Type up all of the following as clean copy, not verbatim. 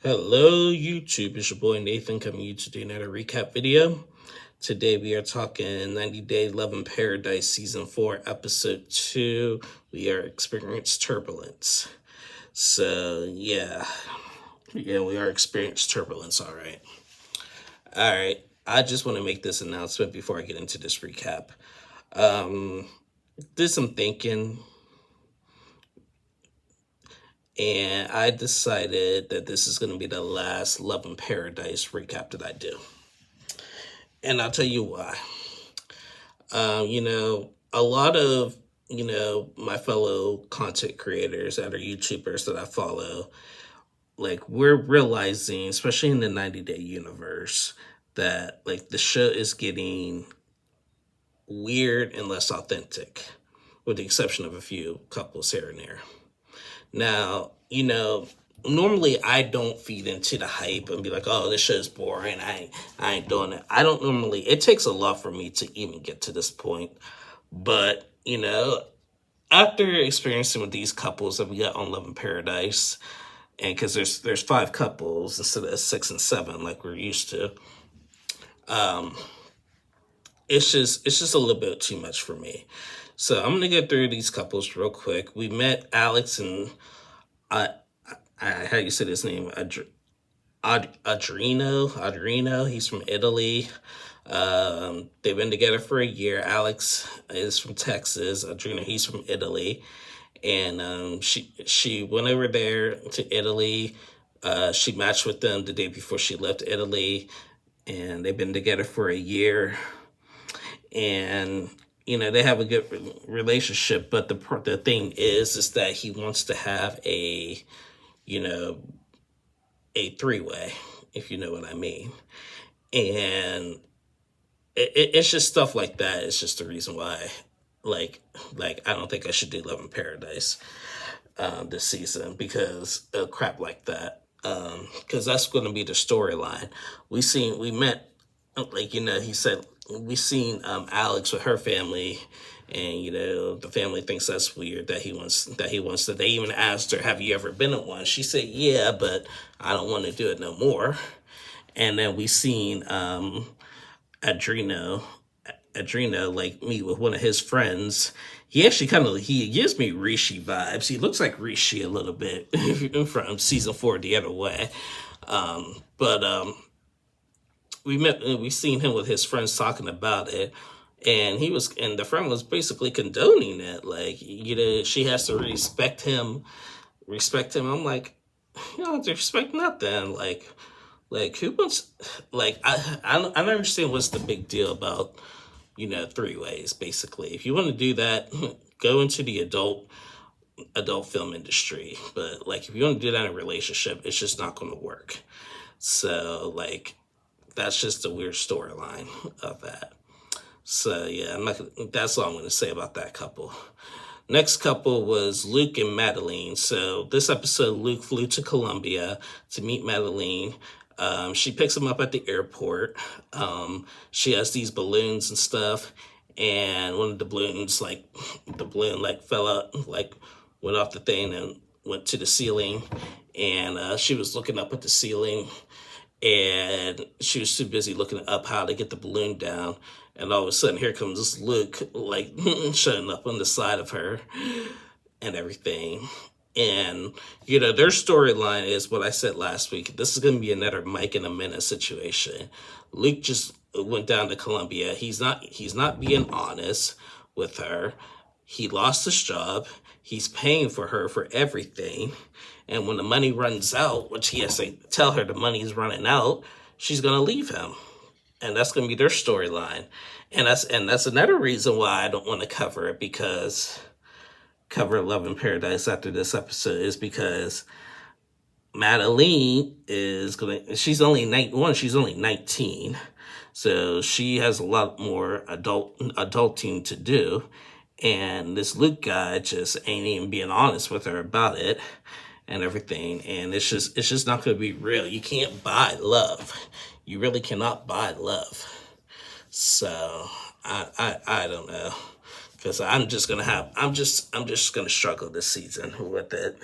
Hello YouTube, it's your boy Nathan coming to you to do another recap video. Today we are talking 90 Day Love in Paradise Season 4 Episode 2. We are experiencing turbulence. So yeah, we are experiencing turbulence, alright. Alright, I just want to make this announcement before I get into this recap. Did some thinking and I decided that this is going to be the last Love in Paradise recap that I do. And I'll tell you why. A lot of, my fellow content creators that are YouTubers that I follow, like, we're realizing, especially in the 90 Day universe, that, like, the show is getting weird and less authentic, with the exception of a few couples here and there. Now, normally I don't feed into the hype and be like, oh, this show's boring. I ain't doing it. I don't normally, it takes a lot for me to even get to this point. But, after experiencing with these couples that we got on Love in Paradise, and because there's 5 couples instead of 6 and 7 like we're used to, it's just a little bit too much for me. So I'm gonna get through these couples real quick. We met Alex and how you say his name? Adrino. He's from Italy. They've been together for a year. Alex is from Texas. Adrino, he's from Italy. And she went over there to Italy. She matched with them the day before she left Italy. And they've been together for a year. And they have a good relationship, but the thing is that he wants to have a 3-way, if you know what I mean. And it's just stuff like that. It's just the reason why, like I don't think I should do Love in Paradise this season because of crap like that. Because that's going to be the storyline. We met, he said, we seen Alex with her family, and the family thinks that's weird that he wants that. They even asked her, have you ever been in one? She said, yeah, but I don't want to do it no more. And then we seen Adrino like meet with one of his friends. He actually he gives me Rishi vibes. He looks like Rishi a little bit from season 4 the other way. But we seen him with his friends talking about it, and the friend was basically condoning it. Like, she has to respect him. I'm like, you don't have to respect nothing. Like who wants, I don't understand what's the big deal about, 3-ways, basically. If you want to do that, go into the adult film industry. But, like, if you want to do that in a relationship, it's just not going to work. So, like, that's just a weird storyline of that. So, yeah, that's all I'm going to say about that couple. Next couple was Luke and Madeline. So this episode, Luke flew to Colombia to meet Madeline. She picks him up at the airport. She has these balloons and stuff, and one of the balloons, fell out, went off the thing and went to the ceiling, and she was looking up at the ceiling, and she was too busy looking up how to get the balloon down, and all of a sudden here comes this Luke, showing up on the side of her and everything. And, their storyline is what I said last week. This is going to be another Mike in a Minute situation. Luke just went down to Colombia. He's not being honest with her. He lost his job. He's paying for her for everything. And when the money runs out, which he has to tell her the money's running out, she's going to leave him. And that's going to be their storyline. And that's another reason why I don't want to cover Love in Paradise after this episode, is because Madeline she's only 19. So she has a lot more adulting to do. And this Luke guy just ain't even being honest with her about it and everything. And it's just not going to be real. You can't buy love. You really cannot buy love. So I don't know, because I'm just gonna struggle this season with it.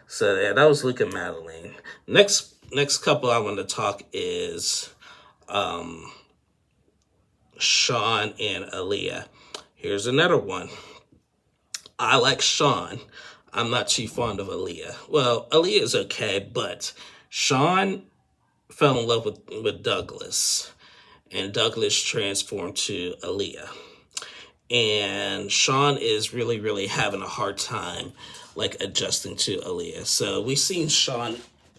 So yeah, that was Luke and Madeline. Next next couple I want to talk is Sean and Aaliyah. Here's another one. I like Sean. I'm not too fond of Aaliyah. Well, Aaliyah is okay, but Sean fell in love with Douglas, and Douglas transformed to Aaliyah. And Sean is really, really having a hard time, like, adjusting to Aaliyah. So we've seen Sean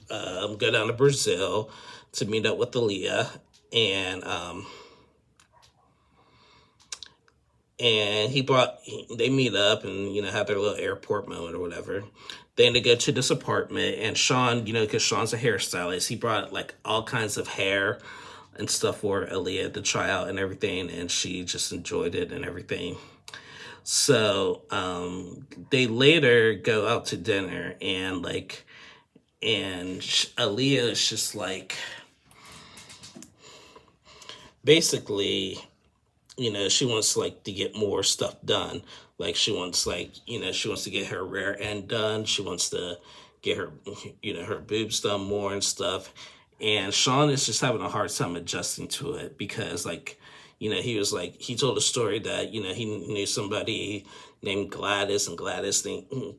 go down to Brazil to meet up with Aaliyah, and they meet up and have their little airport moment or whatever. Then they go to this apartment, and Sean, because Sean's a hairstylist, he brought like all kinds of hair and stuff for Aaliyah to try out and everything, and she just enjoyed it and everything. So they later go out to dinner, and Aaliyah is just like, basically, she wants like to get more stuff done. Like she wants she wants to get her rear end done. She wants to get her her boobs done more and stuff. And Sean is just having a hard time adjusting to it because he told a story that he knew somebody named Gladys, and Gladys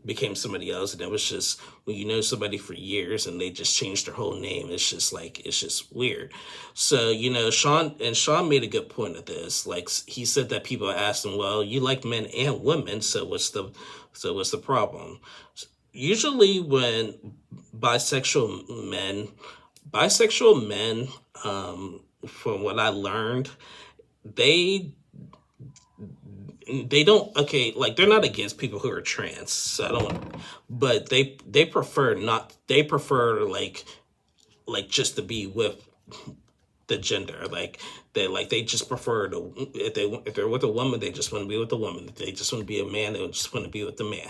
became somebody else, and it was just when you know somebody for years and they just changed their whole name, it's just weird. So Sean made a good point of this. Like, he said that people asked him, well, you like men and women, so what's the problem? Usually when bisexual men, from what I learned, they don't, okay, like, they're not against people who are trans, so I don't, but they prefer like just to be with the gender, like they just prefer to, if they're with a woman, they just want to be with the woman. If they just want to be a man, they just want to be with the man.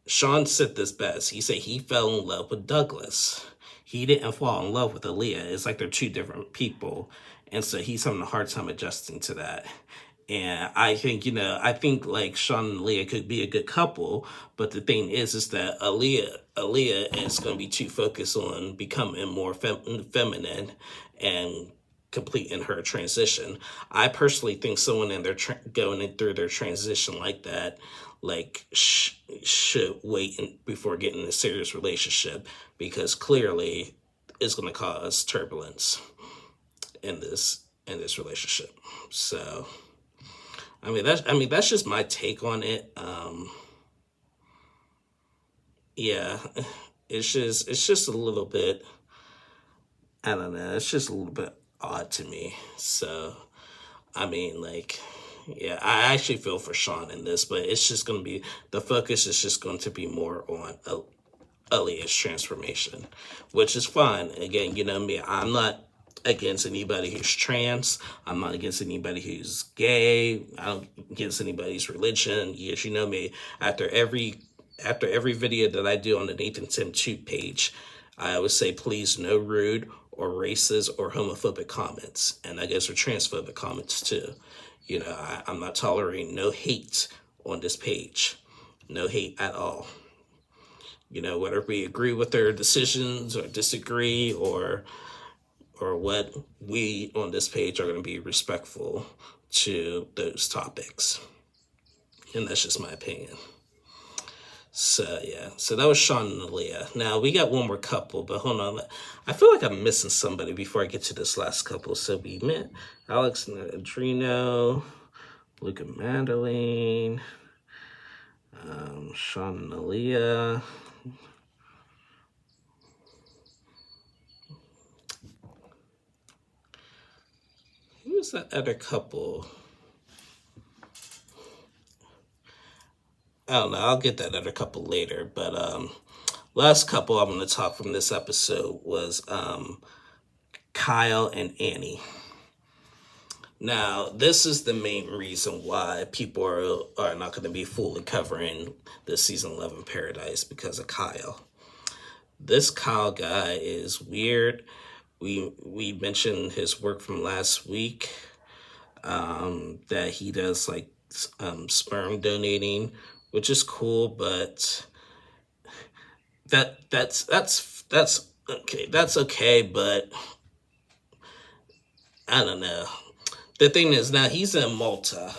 Sean said this best. He said he fell in love with Douglas. He didn't fall in love with Aaliyah. It's like they're two different people, and so he's having a hard time adjusting to that. And I think, like Sean and Aaliyah could be a good couple, but the thing is that Aaliyah is going to be too focused on becoming more feminine and completing her transition. I personally think someone in their going in through their transition like that, like should wait before getting in a serious relationship, because clearly it's going to cause turbulence in this relationship. So. That's just my take on it. Yeah, it's just a little bit, I don't know, it's just a little bit odd to me. So, yeah, I actually feel for Sean in this, but it's just going to be, the focus is just going to be more on Aaliyah's transformation, which is fine. Again, me, I'm not against anybody who's trans. I'm not against anybody who's gay. I don't against anybody's religion. Yes, you know me. After every video that I do on the Nathan Tim 2 page, I always say, please, no rude or racist or homophobic comments. And I guess for transphobic comments too. I'm not tolerating no hate on this page. No hate at all. Whether we agree with their decisions or disagree, or what, we on this page are going to be respectful to those topics. And that's just my opinion. So, yeah. So that was Sean and Aaliyah. Now, we got one more couple, but hold on. I feel like I'm missing somebody before I get to this last couple. So we met Alex and Adreno, Luke and Madeline, Sean and Aaliyah. Who's that other couple? I don't know. I'll get that other couple later. But last couple I'm going to talk from this episode was Kyle and Annie. Now, this is the main reason why people are not going to be fully covering the season 11 Paradise, because of Kyle. This Kyle guy is weird. We mentioned his work from last week, that he does like sperm donating, which is cool, but that's Okay, that's okay, but I don't know. The thing is, now he's in Malta.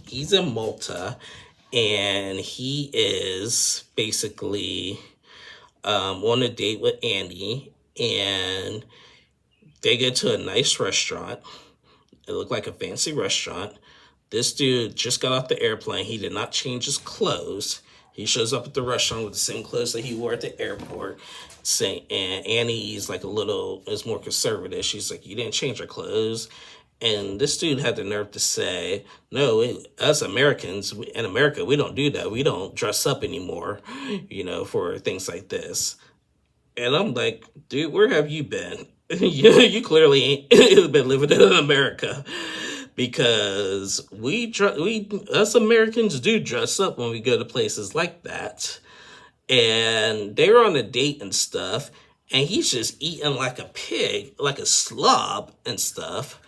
He's in Malta, and he is basically on a date with Andy, and they go to a nice restaurant. It looked like a fancy restaurant. This dude just got off the airplane. He did not change his clothes. He shows up at the restaurant with the same clothes that he wore at the airport. And Annie's like is more conservative. She's like, you didn't change your clothes. And this dude had the nerve to say, no, us Americans, in America, we don't do that. We don't dress up anymore, for things like this. And I'm like, dude, where have you been? You clearly ain't been living in America, because us Americans do dress up when we go to places like that. And they're on a date and stuff, and he's just eating like a pig, like a slob and stuff.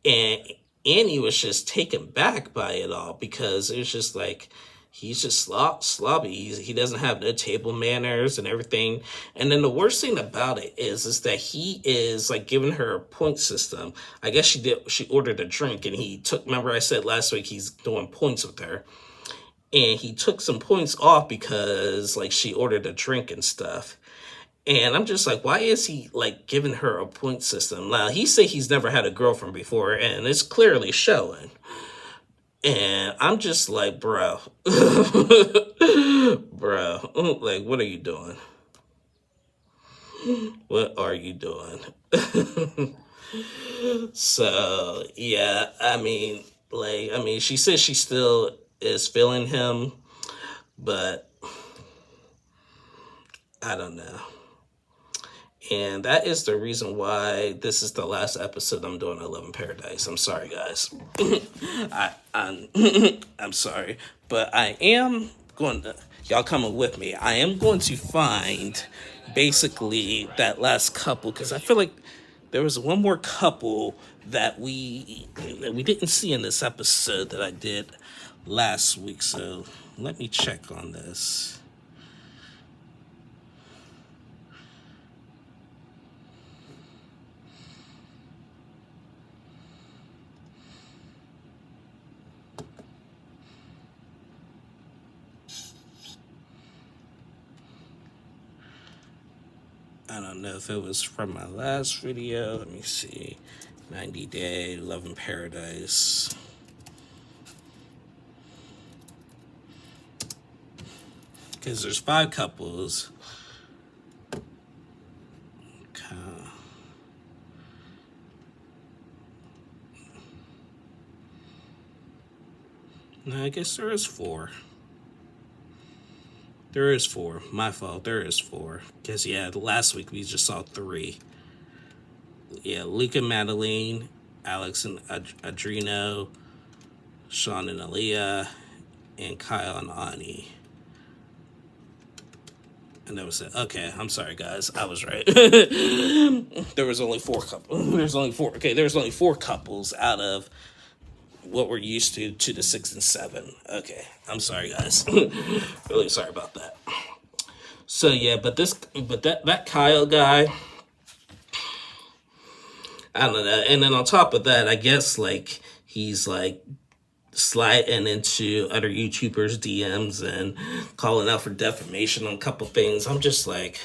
And Annie was just taken back by it all, because it was just like, he's just slobby. He doesn't have no table manners and everything. And then the worst thing about it is that he is like giving her a point system. I guess she ordered a drink, and remember I said last week he's doing points with her. And he took some points off because like she ordered a drink and stuff. And I'm just like, why is he like giving her a point system? Now, he said he's never had a girlfriend before, and it's clearly showing. And I'm just like, bro, bro, like, what are you doing? What are you doing? So, yeah, she says she still is feeling him, but I don't know. And that is the reason why this is the last episode I'm doing of Love in Paradise. I'm sorry, guys. I'm sorry. But I am going to, y'all coming with me, I am going to find basically that last couple, because I feel like there was one more couple that we didn't see in this episode that I did last week. So let me check on this. I don't know if it was from my last video. Let me see. 90 Day, Love in Paradise. Because there's 5 couples. Okay. No, I guess there is 4. There is 4. My fault. There is 4. Because, yeah, last week we just saw 3. Yeah, Luke and Madeline, Alex and Adrino, Sean and Aaliyah, and Kyle and Ani. And that was it. Okay, I'm sorry, guys. I was right. There was only 4 couples. There's only 4. Okay, there's only 4 couples out of what we're used to the 6 and 7. Okay, I'm sorry, guys. Really sorry about that. So yeah, but that Kyle guy, I don't know. And then on top of that, I guess like he's like sliding into other YouTubers' DMs and calling out for defamation on a couple things. I'm just like,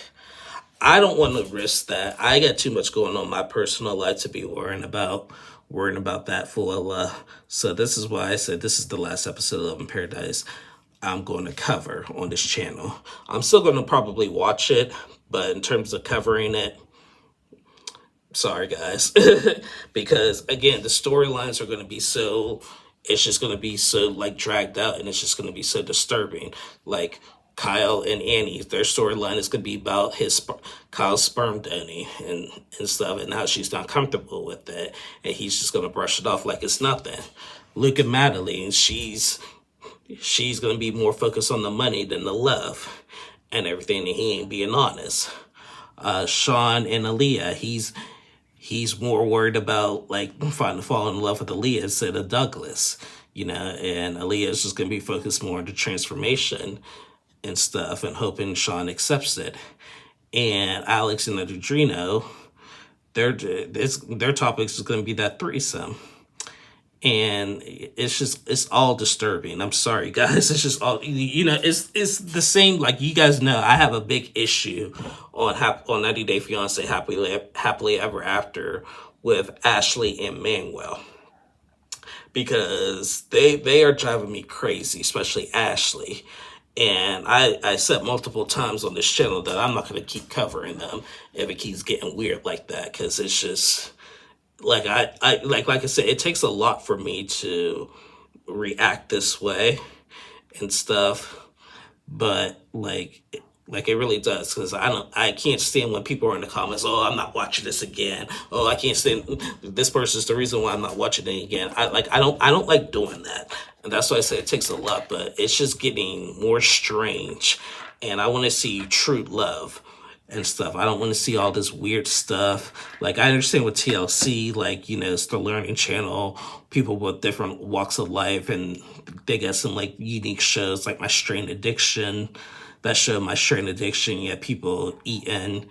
I don't want to risk that. I got too much going on in my personal life to be worrying about that full. So this is why I said this is the last episode of Love in Paradise I'm going to cover on this channel. I'm still going to probably watch it, but in terms of covering it, sorry guys. Because again, the storylines are going to be it's just going to be so like dragged out, and it's just going to be so disturbing. Like Kyle and Annie, their storyline is going to be about Kyle's sperm donating and stuff, and how she's not comfortable with it, and he's just going to brush it off like it's nothing. Luke and Madeline, she's going to be more focused on the money than the love and everything, and he ain't being honest. Sean and Aaliyah, he's more worried about like falling in love with Aaliyah instead of Douglas, and Aaliyah is just going to be focused more on the transformation and stuff and hoping Sean accepts it. and Alex and Adreno, their topics is going to be that threesome. And it's all disturbing. I'm sorry, guys. It's just all, it's the same. Like, you guys know, I have a big issue on 90 Day Fiance Happily Ever After with Ashley and Manuel, because they are driving me crazy, especially Ashley. And I said multiple times on this channel that I'm not going to keep covering them if it keeps getting weird like that, because it's just like like I said, it takes a lot for me to react this way and stuff. But like it really does, because I can't stand when people are in the comments, oh, I'm not watching this again, oh, I can't stand this person's the reason why I'm not watching it again. I don't like doing that, and that's why I say it takes a lot. But it's just getting more strange, and I want to see true love and stuff. I don't want to see all this weird stuff. Like, I understand with TLC, like, it's the learning channel, people with different walks of life, and they got some like unique shows like My Strain Addiction. That show, My Strain Addiction, you have people eating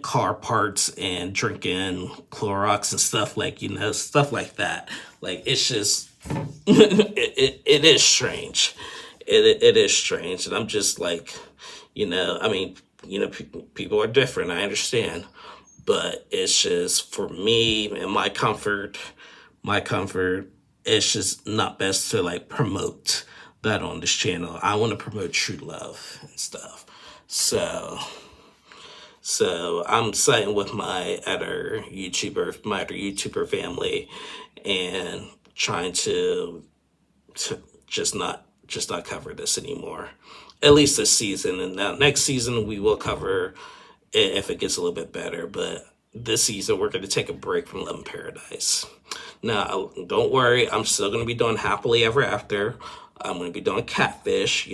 car parts and drinking Clorox and stuff, like, stuff like that. Like, it's just it is strange. It is strange, and I'm just like, I mean, people are different, I understand, but it's just, for me and my comfort, it's just not best to like promote that on this channel. I want to promote true love and stuff. So I'm siding with my other YouTuber family, and trying to just not cover this anymore, at least this season. And now next season we will cover it if it gets a little bit better, but this season we're going to take a break from Love in Paradise. Now, don't worry, I'm still going to be doing Happily Ever After. I'm going to be doing Catfish,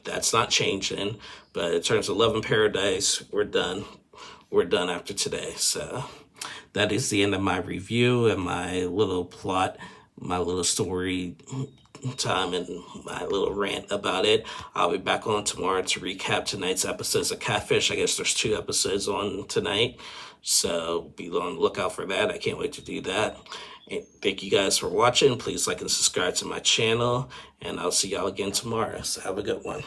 that's not changing. But in terms of Love in Paradise, we're done. We're done after today. So that is the end of my review and my little plot, my little story time, and my little rant about it. I'll be back on tomorrow to recap tonight's episodes of Catfish. I guess there's 2 episodes on tonight, so be on the lookout for that. I can't wait to do that. And thank you guys for watching. Please like and subscribe to my channel, and I'll see y'all again tomorrow. So have a good one.